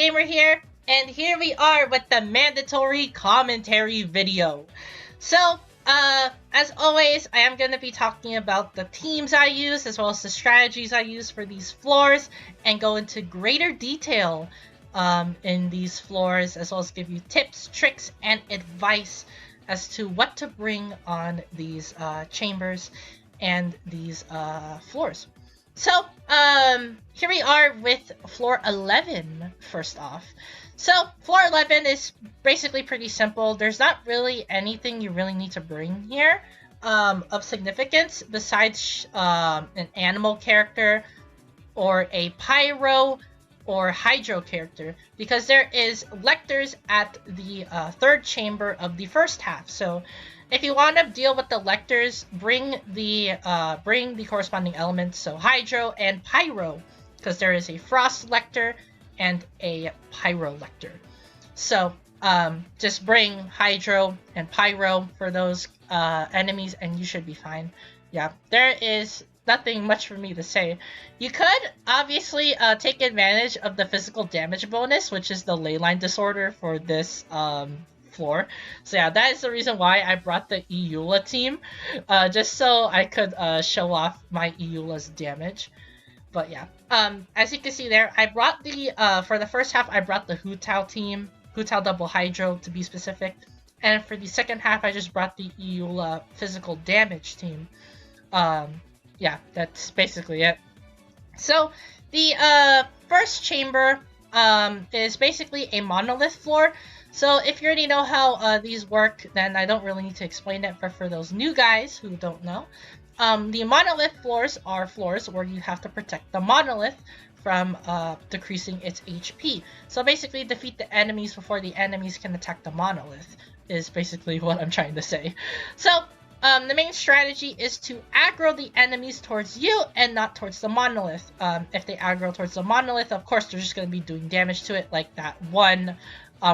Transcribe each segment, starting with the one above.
Gamer here, and here we are with the mandatory commentary video. So, as always, I am going to be talking about the teams I use as well as the strategies I use for these floors and go into greater detail in these floors as well as give you tips, tricks, and advice as to what to bring on these chambers and these floors. So, here we are with floor 11 first off. So, floor 11 is basically pretty simple. There's not really anything you really need to bring here of significance besides an animal character or a pyro or hydro character, because there is lectors at the third chamber of the first half. So if you want to deal with the lectors, bring the corresponding elements, so hydro and pyro, because there is a frost lector and a pyro lector. So just bring hydro and pyro for those enemies and you should be fine. Yeah, there is nothing much for me to say. You could obviously take advantage of the physical damage bonus, which is the leyline disorder for this floor. So yeah, that is the reason why I brought the Eula team, just so I could show off my Eula's damage. But yeah, as you can see there, I brought the for the first half I brought the Hu Tao team, Hu Tao double hydro to be specific, and for the second half I just brought the Eula physical damage team. Yeah, that's basically it. So the first chamber is basically a monolith floor. So if you already know how these work, then I don't really need to explain it. But for those new guys who don't know, the monolith floors are floors where you have to protect the monolith from decreasing its HP. So basically defeat the enemies before the enemies can attack the monolith is basically what I'm trying to say. So the main strategy is to aggro the enemies towards you and not towards the monolith. If they aggro towards the monolith, of course they're just going to be doing damage to it, like that one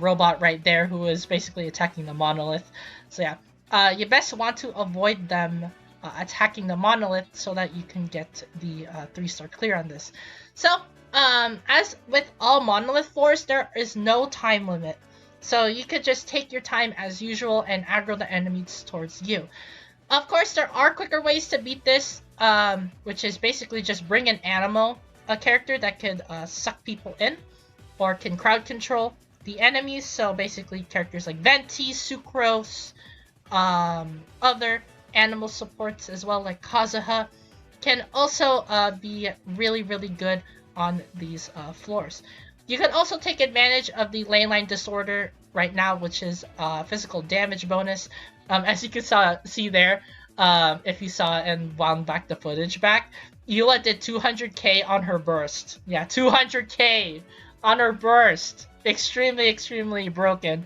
robot right there who is basically attacking the monolith. So yeah, you best want to avoid them attacking the monolith so that you can get the 3-star clear on this. So as with all monolith floors, there is no time limit. So you could just take your time as usual and aggro the enemies towards you. Of course, there are quicker ways to beat this, which is basically just bring an animal, a character that could suck people in, or can crowd control the enemies. So basically characters like Venti, Sucrose, other animal supports as well, like Kazuha, can also be really, really good on these floors. You can also take advantage of the leyline disorder right now, which is physical damage bonus. As you can see there, if you saw and wound back the footage back, Eula did 200k on her burst. Yeah, 200k on her burst. Extremely, extremely broken.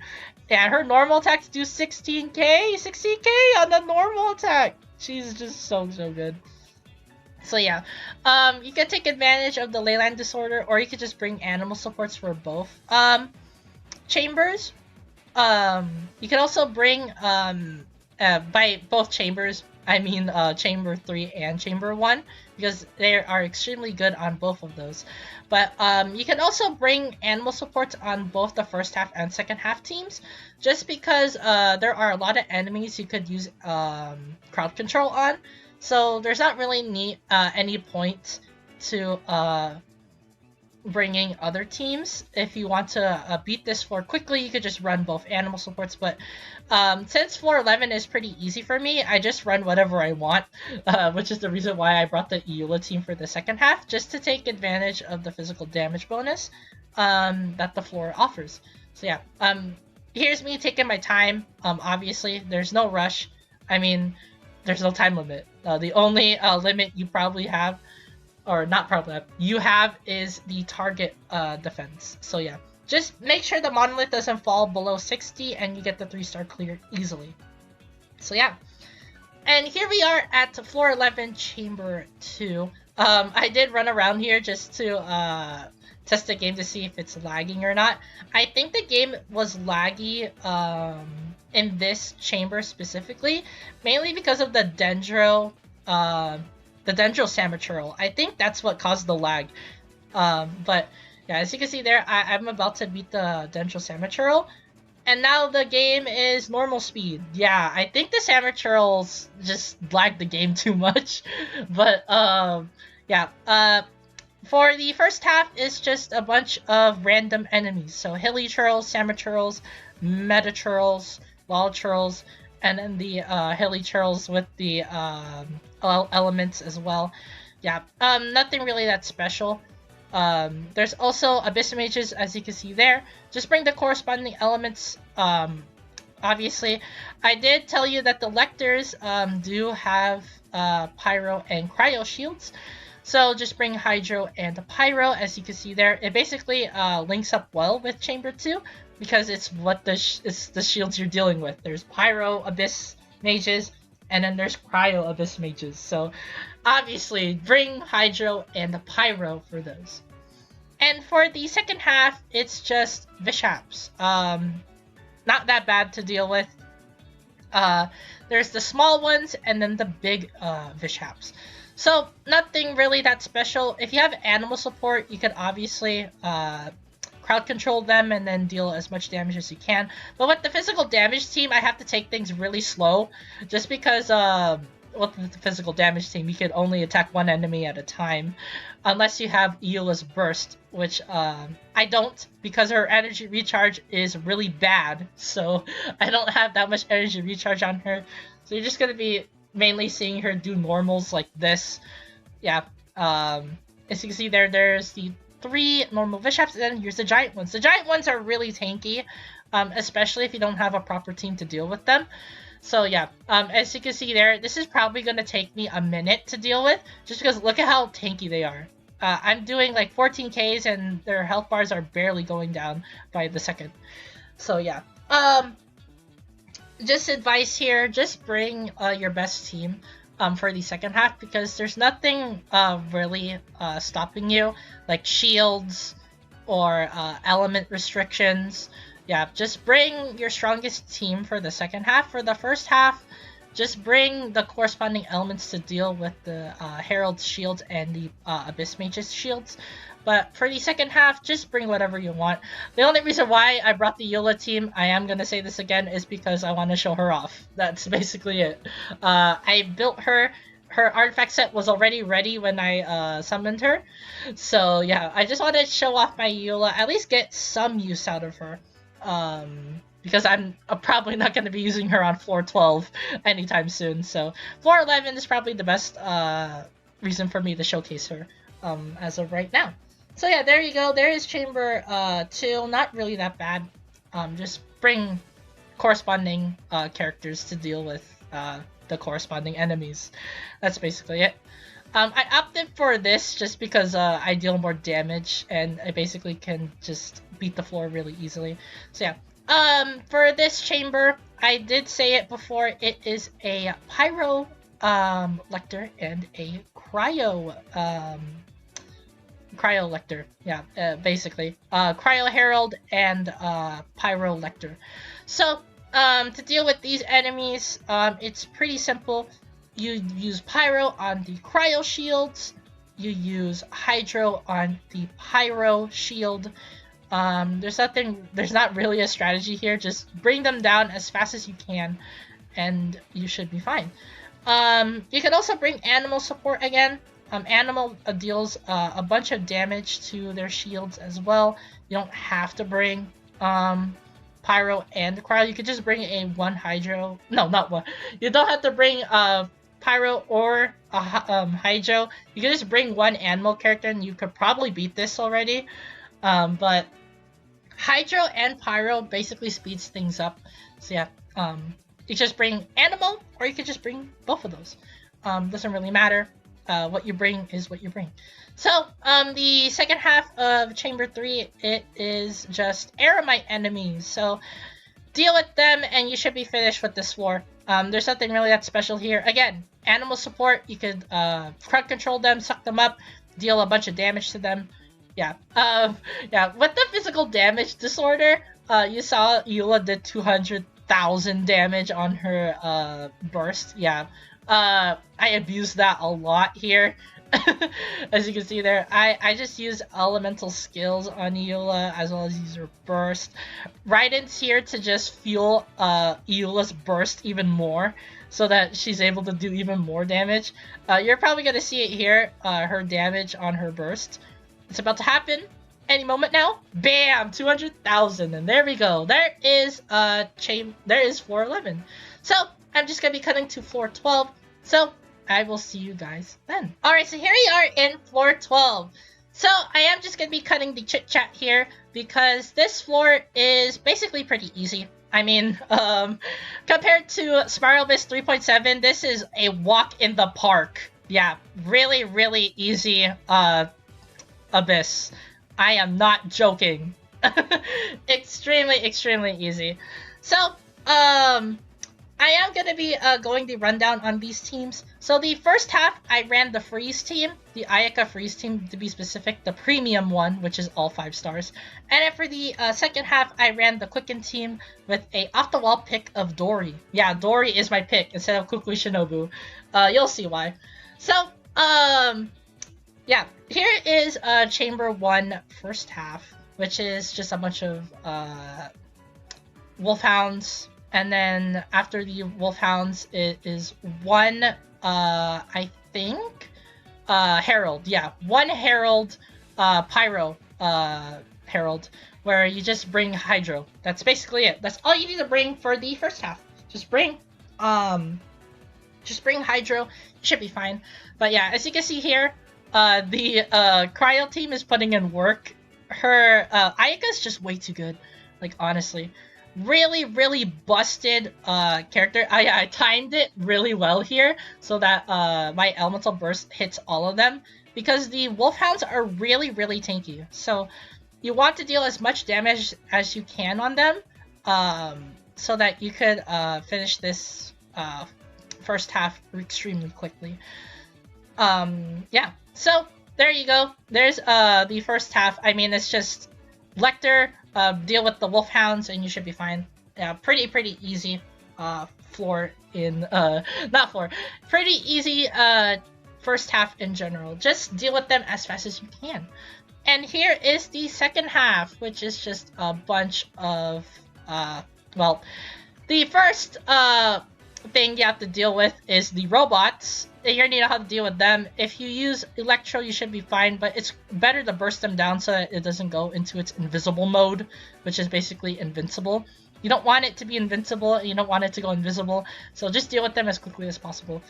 And her normal attacks do 16k on the normal attack. She's just so good. So yeah, you can take advantage of the leyline disorder, or you could just bring animal supports for both chambers. You can also bring by both chambers, I mean chamber 3 and chamber 1, because they are extremely good on both of those. But you can also bring animal supports on both the first half and second half teams, just because there are a lot of enemies you could use crowd control on. So there's not really any point to bringing other teams. If you want to beat this floor quickly, you could just run both animal supports. But since floor 11 is pretty easy for me, I just run whatever I want, which is the reason why I brought the Eula team for the second half, just to take advantage of the physical damage bonus that the floor offers. So yeah, here's me taking my time. Obviously, there's no rush. I mean, there's no time limit. The only limit you probably have, or not probably have, you have is the target defense. So yeah, just make sure the monolith doesn't fall below 60 and you get the 3-star clear easily. So yeah, and here we are at floor 11, chamber 2. I did run around here just to test the game to see if it's lagging or not. I think the game was laggy in this chamber specifically, mainly because of the Dendro Saboteur. I think that's what caused the lag. But Yeah, as you can see there, I'm about to beat the Dentral Samachurl. And now the game is normal speed. Yeah, I think the Samachurls just lagged the game too much. But, yeah. For the first half, it's just a bunch of random enemies. So Hilly Churls, Samachurls, Meta Churls, Wild Churls, and then the Hilly Churls with the elements as well. Yeah, nothing really that special. There's also Abyss Mages, as you can see there. Just bring the corresponding elements. Obviously, I did tell you that the Lectors do have Pyro and Cryo shields. So just bring Hydro and Pyro, as you can see there. It basically links up well with Chamber 2 because it's what it's the shields you're dealing with. There's Pyro Abyss Mages, and then there's Cryo Abyss Mages. So obviously, bring Hydro and Pyro for those. And for the second half, it's just Vishaps. Not that bad to deal with. There's the small ones and then the big Vishaps. So nothing really that special. If you have animal support, you could obviously crowd control them and then deal as much damage as you can. But with the physical damage team, I have to take things really slow, just because with the physical damage team, you can only attack one enemy at a time, unless you have Eula's Burst, which I don't, because her energy recharge is really bad. So I don't have that much energy recharge on her. So you're just gonna be mainly seeing her do normals like this. Yeah, as you can see there, there's the 3 normal Vishaps, and then here's the giant ones. The giant ones are really tanky, especially if you don't have a proper team to deal with them. So yeah, as you can see there, this is probably going to take me a minute to deal with, just because look at how tanky they are. I'm doing like 14Ks and their health bars are barely going down by the second. So yeah, just advice here, just bring your best team for the second half, because there's nothing really stopping you, like shields or element restrictions. Yeah, just bring your strongest team for the second half. For the first half, just bring the corresponding elements to deal with the Herald's shields and the Abyss Mage's shields. But for the second half, just bring whatever you want. The only reason why I brought the Eula team, I am going to say this again, is because I want to show her off. That's basically it. I built her. Her artifact set was already ready when I summoned her. So yeah, I just wanted to show off my Eula, at least get some use out of her. Because I'm probably not going to be using her on floor 12 anytime soon. So floor 11 is probably the best reason for me to showcase her as of right now. So yeah, there you go. There is Chamber 2. Not really that bad. Just bring corresponding characters to deal with the corresponding enemies. That's basically it. I opted for this just because I deal more damage and I basically can just beat the floor really easily. So yeah, for this chamber, I did say it before, it is a Pyro Lector and a Cryo Lector. Yeah, basically. Cryo Herald and Pyro Lector. So, to deal with these enemies, it's pretty simple. You use Pyro on the Cryo shields. You use Hydro on the Pyro shield. There's not really a strategy here. Just bring them down as fast as you can, and you should be fine. You can also bring animal support again. Animal deals a bunch of damage to their shields as well. You don't have to bring Pyro and Cryo. You could just bring a 1 Hydro. No, not 1. You don't have to bring Pyro or Hydro. You can just bring 1 animal character and you could probably beat this already. But Hydro and Pyro basically speeds things up. So yeah, you just bring animal or you could just bring both of those. Doesn't really matter. What you bring is what you bring. So, the second half of Chamber 3, it is just Eremite enemies. So, deal with them and you should be finished with this floor. There's nothing really that special here. Again, animal support, you could crowd control them, suck them up, deal a bunch of damage to them. Yeah. Yeah, with the physical damage disorder, you saw Eula did 200,000 damage on her burst. Yeah. I abused that a lot here. As you can see there, I just use elemental skills on Eula as well as use her burst. Raiden's here to just fuel Eula's burst even more so that she's able to do even more damage. You're probably going to see it here, her damage on her burst. It's about to happen any moment now. Bam! 200,000, and there we go. There is there is floor 11. So I'm just going to be cutting to floor 12. So I will see you guys then. Alright, so here we are in floor 12. So I am just going to be cutting the chit chat here because this floor is basically pretty easy. I mean, compared to Spiral Abyss 3.7, this is a walk in the park. Yeah, really, really easy Abyss. I am not joking. Extremely, extremely easy. So, I am going to be going the rundown on these teams. So the first half, I ran the Freeze team, the Ayaka Freeze team to be specific, the premium one, which is all 5 stars. And then for the second half, I ran the Quicken team with a off-the-wall pick of Dory. Yeah, Dory is my pick instead of Kukui Shinobu. You'll see why. So, yeah, here is Chamber 1 first half, which is just a bunch of Wolfhounds. And then after the Wolfhounds, it is one, I think, Herald. Yeah, one Herald, Pyro Herald, where you just bring Hydro. That's basically it. That's all you need to bring for the first half. Just bring Hydro. You should be fine. But yeah, as you can see here, the Cryo team is putting in work. Her Ayaka's just way too good. Like, honestly. Really, really busted character. I timed it really well here so that my elemental burst hits all of them because the Wolfhounds are really, really tanky. So you want to deal as much damage as you can on them so that you could finish this first half extremely quickly. Yeah, so there you go. There's the first half. I mean, it's just Lecter, deal with the Wolfhounds, and you should be fine. Yeah, pretty easy floor in not floor. Pretty easy first half in general. Just deal with them as fast as you can. And here is the second half, which is just a bunch of well, the first thing you have to deal with is the robots. You already know how to deal with them. If you use Electro, you should be fine, but it's better to burst them down so that it doesn't go into its invisible mode, which is basically invincible. You don't want it to be invincible, and you don't want it to go invisible, so just deal with them as quickly as possible.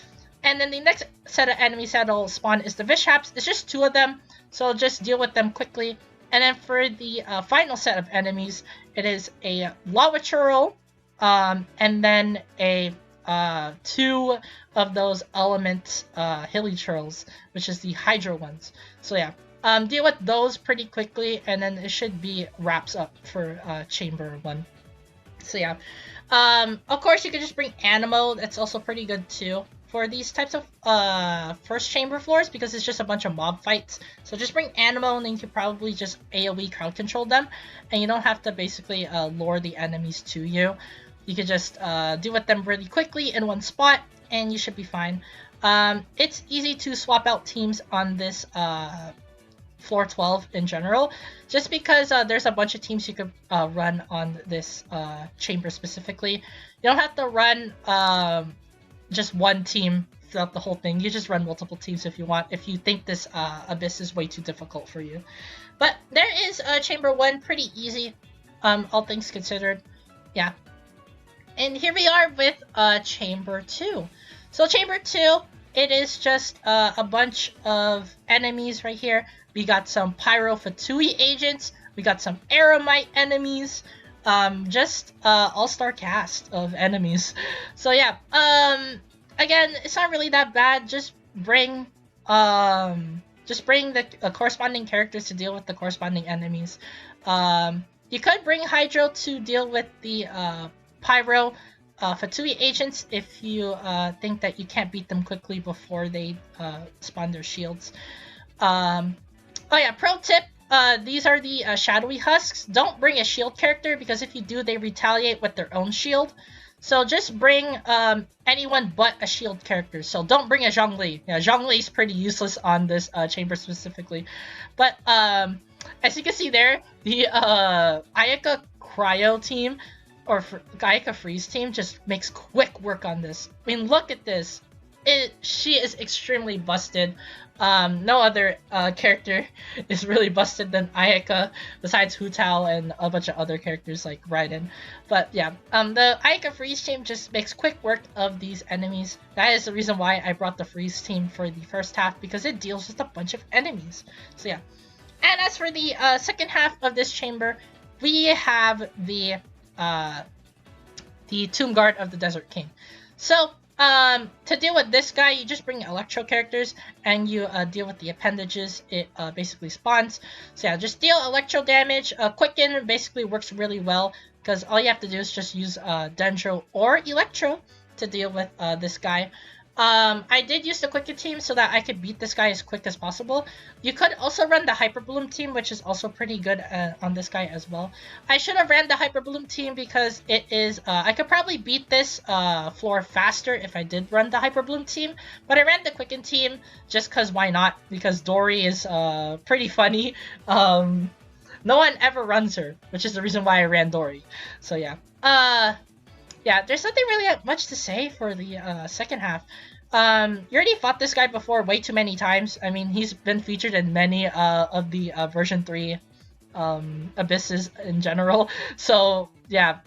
And then the next set of enemies that'll spawn is the Vishaps. It's just 2 of them, so just deal with them quickly. And then for the final set of enemies, it is a Lava Churl, and then a 2 of those element hilly churls, which is the Hydro ones. So yeah, deal with those pretty quickly, and then it should be wraps up for Chamber 1. So yeah, of course you can just bring Animo. That's also pretty good too for these types of first chamber floors because it's just a bunch of mob fights. So just bring Animo, and then you can probably just AoE crowd control them, and you don't have to basically lure the enemies to you. You can just deal with them really quickly in one spot, and you should be fine. It's easy to swap out teams on this floor 12 in general, just because there's a bunch of teams you could run on this chamber specifically. You don't have to run just one team throughout the whole thing. You just run multiple teams if you want, if you think this Abyss is way too difficult for you. But there is Chamber 1, pretty easy, all things considered. Yeah. And here we are with Chamber 2. So Chamber 2, it is just a bunch of enemies right here. We got some Pyro Fatui agents. We got some Aeromite enemies. Just all-star cast of enemies. So yeah, again, it's not really that bad. Just bring the corresponding characters to deal with the corresponding enemies. You could bring Hydro to deal with the Pyro Fatui agents if you think that you can't beat them quickly before they spawn their shields. Oh yeah, pro tip, these are the Shadowy Husks. Don't bring a shield character because if you do, they retaliate with their own shield. So just bring anyone but a shield character. So don't bring a Zhongli. Yeah, Zhongli is pretty useless on this chamber specifically. But as you can see there, the Ayaka Cryo team or Ayaka Freeze team just makes quick work on this. I mean, look at this. She is extremely busted. No other character is really busted than Ayaka, besides Hu Tao and a bunch of other characters like Raiden. But yeah, the Ayaka Freeze team just makes quick work of these enemies. That is the reason why I brought the Freeze team for the first half, because it deals with a bunch of enemies. So yeah. And as for the second half of this chamber, we have the Tomb Guard of the Desert King. So to deal with this guy, you just bring Electro characters and you deal with the appendages it basically spawns. So yeah, just deal Electro damage. Quicken basically works really well because all you have to do is just use Dendro or Electro to deal with this guy. I did use the Quicken team so that I could beat this guy as quick as possible. You could also run the Hyper Bloom team, which is also pretty good on this guy as well. I should have ran the Hyper Bloom team because it is, I could probably beat this floor faster if I did run the Hyper Bloom team, but I ran the Quicken team just because why not, because Dory is pretty funny. No one ever runs her, which is the reason why I ran Dory. So yeah. Yeah, there's nothing really much to say for the second half. You already fought this guy before way too many times. I mean, he's been featured in many of the version 3 abysses in general. So yeah,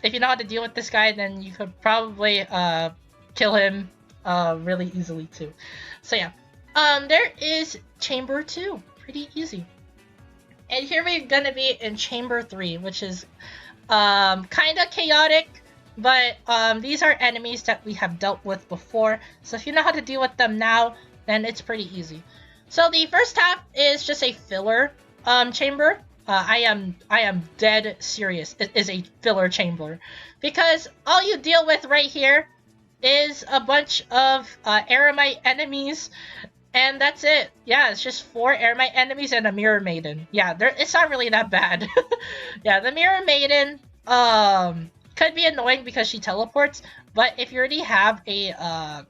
if you know how to deal with this guy, then you could probably kill him really easily too. So yeah, there is Chamber 2, pretty easy. And here we're gonna be in Chamber 3, which is kind of chaotic, but these are enemies that we have dealt with before, so if you know how to deal with them now, then it's pretty easy. So the first half is just a filler chamber. I am dead serious. It is a filler chamber because all you deal with right here is a bunch of Aramite enemies, and that's it. Yeah, it's just 4 Aramite enemies and a Mirror Maiden. Yeah, it's not really that bad. Yeah, the Mirror Maiden could be annoying because she teleports, but if you already have a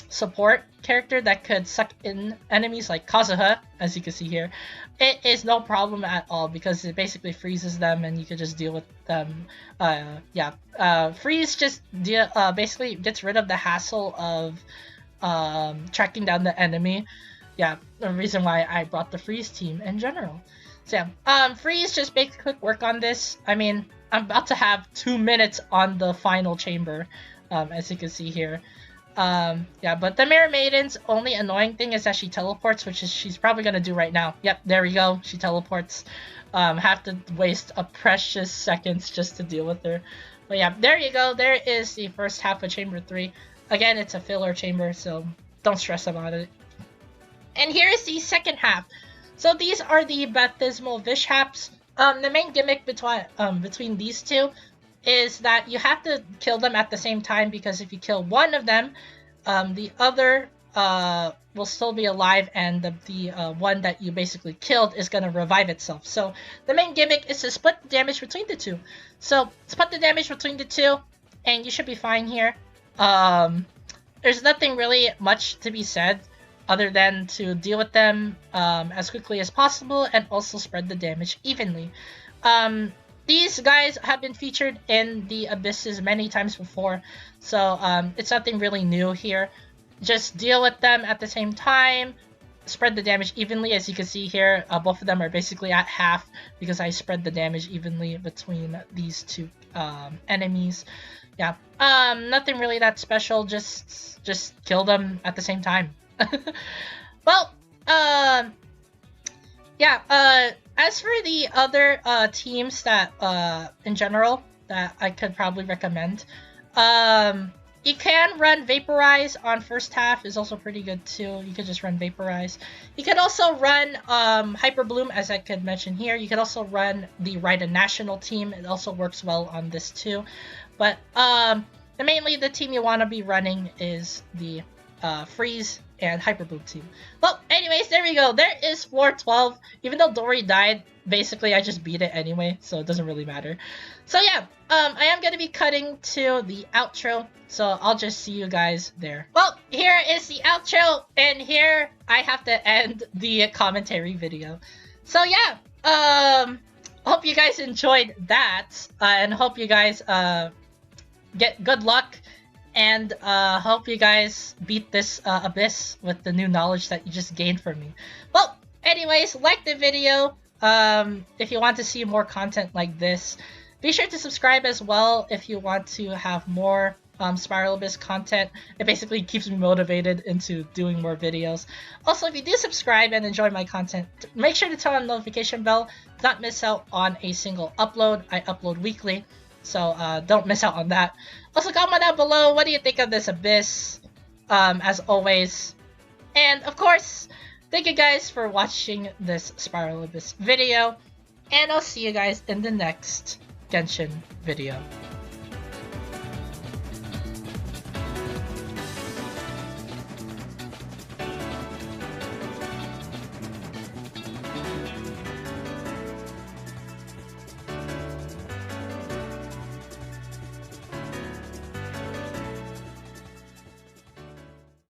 support character that could suck in enemies like Kazuha, as you can see here, it is no problem at all because it basically freezes them and you can just deal with them. Freeze just basically gets rid of the hassle of tracking down the enemy. Yeah, the reason why I brought the Freeze team in general. So yeah, Freeze just makes quick work on this. I mean, I'm about to have 2 minutes on the final chamber, as you can see here. Yeah, but the Mirror Maiden's only annoying thing is that she teleports, which is she's probably gonna do right now. Yep, there we go. She teleports. Have to waste a precious seconds just to deal with her. But yeah, there you go. There is the first half of Chamber 3. Again, it's a filler chamber, so don't stress about it. And here is the second half. So these are the Baptismal Vishaps. The main gimmick between these two is that you have to kill them at the same time, because if you kill one of them, the other will still be alive, and the one that you basically killed is going to revive itself. So the main gimmick is to split the damage between the two. So split the damage between the two, and you should be fine here. There's nothing really much to be said other than to deal with them as quickly as possible and also spread the damage evenly. These guys have been featured in the Abysses many times before, so it's nothing really new here. Just deal with them at the same time, spread the damage evenly. As you can see here, both of them are basically at half because I spread the damage evenly between these two enemies. Yeah, nothing really that special, just kill them at the same time. Well, yeah, as for the other teams that in general that I could probably recommend, you can run Vaporize on first half, is also pretty good too. You could just run Vaporize. You could also run Hyper Bloom, as I could mention here. You could also run the Raiden National team. It also works well on this too. But mainly the team you want to be running is the Freeze and Hyper Bloom team. Well, anyways, there we go. There is floor 12. Even though Dory died, basically I just beat it anyway, so it doesn't really matter. So yeah, I am gonna be cutting to the outro, so I'll just see you guys there. Well, here is the outro, and here I have to end the commentary video. So yeah, hope you guys enjoyed that, and hope you guys get good luck, and hope you guys beat this abyss with the new knowledge that you just gained from me. Well, anyways, like the video. If you want to see more content like this, be sure to subscribe as well if you want to have more Spiral Abyss content. It basically keeps me motivated into doing more videos. Also, if you do subscribe and enjoy my content, make sure to turn on the notification bell to not miss out on a single upload. I upload weekly, so don't miss out on that. Also, comment down below, what do you think of this Abyss, as always. And of course, thank you guys for watching this Spiral Abyss video, and I'll see you guys in the next Genshin video.